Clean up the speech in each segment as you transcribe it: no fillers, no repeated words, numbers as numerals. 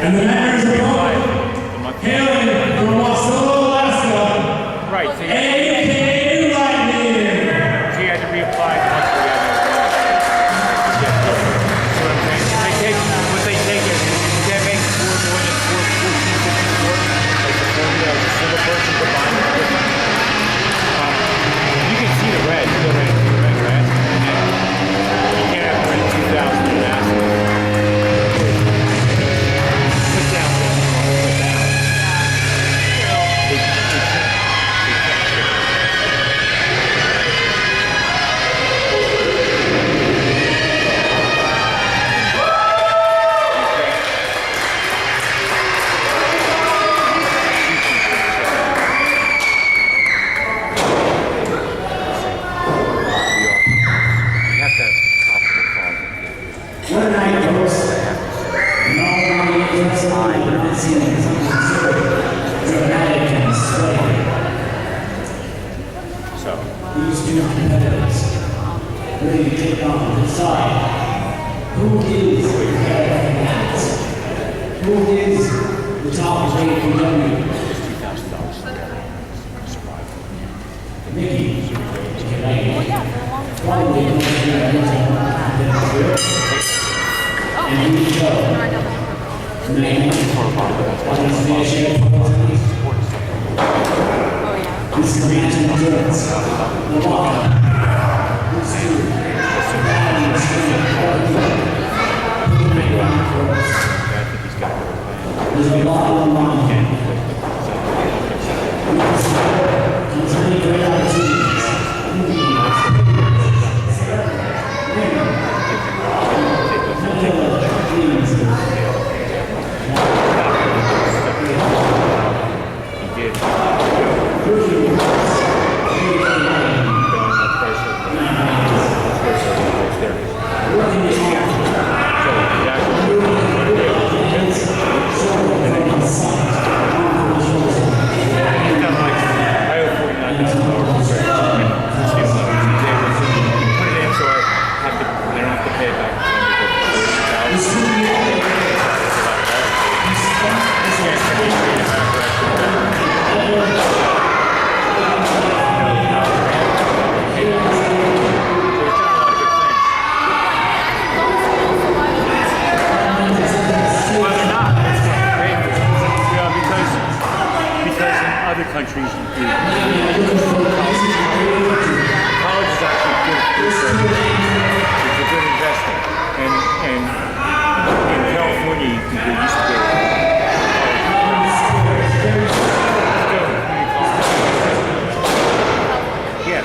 And the members of hailing from Wasilla, Alaska, right, so AK Lightning. he had to reapply once we had no so what I'm saying, what they take is, you can't make more than 1454, like the formula of a single person combined with different. You can see the red, you can't have more than 2,000 in that. Put down, put down. One night, folks, and all the agents line have been seen as considered dramatic and slave. So, these two competitors ready to take on and decide who is the head of the dance, who is the top of APW. Mickey, probably going to be a and we go. Man, this is Mansion Jones. The walk. This is there's a lot on the line. Concerning great opportunities. Other countries, college is actually good. It's a good investment, and in California, you can get used to it. Yeah,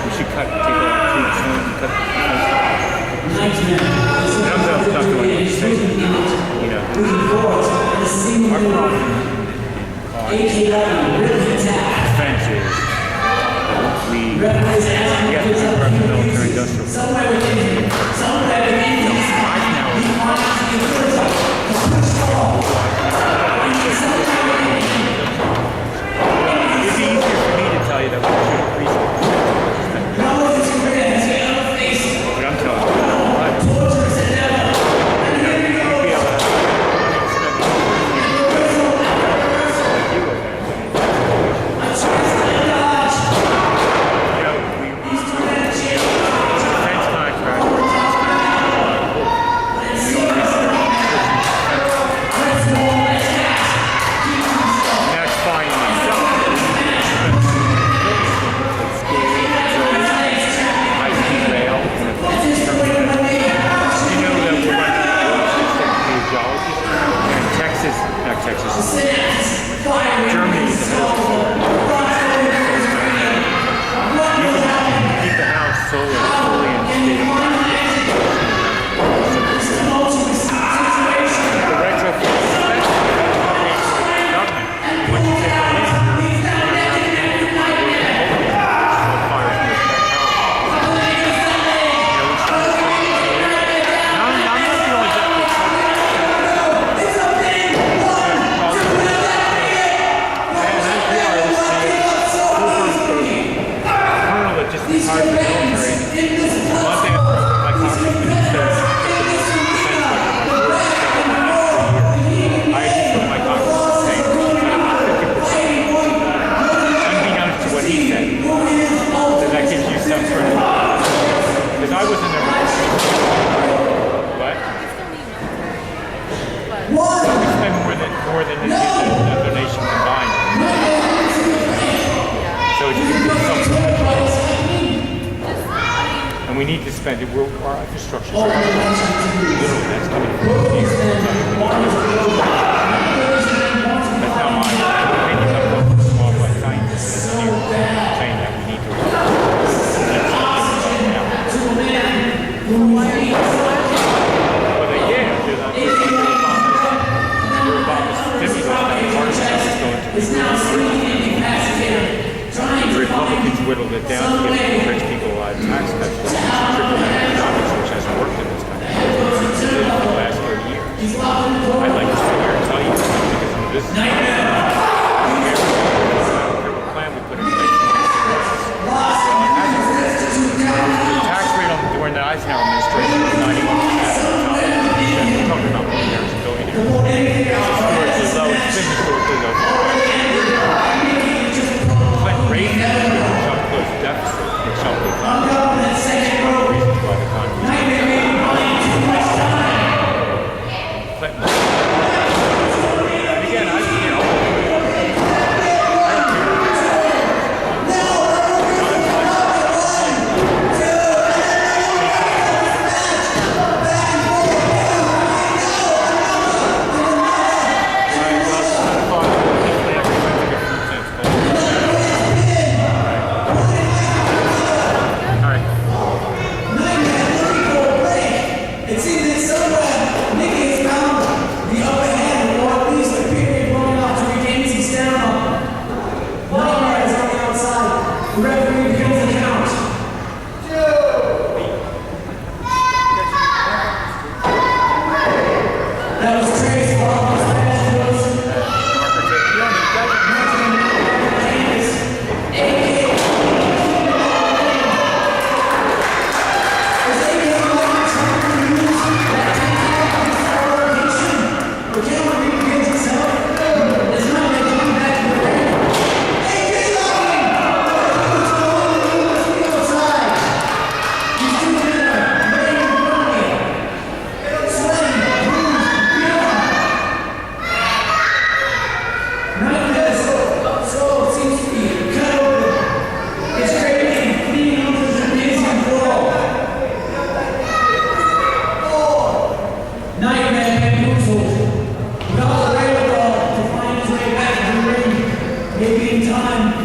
we should cut, take out trees, cut the defense is we have to convert the military industrial. It'd be easier for me to tell you that we should increase it. But I'm telling you. spending, our infrastructure is Oh, literally that's coming from here. That's not my opinion. I'm talking to small black scientists here saying that we need to do something now. But yeah, there's Obama's stimulus that partisan is going to be the Republicans whittled it down to give rich people a lot of tax cuts, trickle down economics, which hasn't worked in this country for the last 30 years. I'd like to sit here and tell you because this is I don't care what plan we put in place. The tax rate during the Eisenhower administration was 91%. We're talking about millionaires and billionaires. It's historically low. It's been historically low. Clinton raised it, which helped close the deficit, which helped the economy. That's one of the reasons why the economy is Clinton. And again, I don't care. Maybe in time.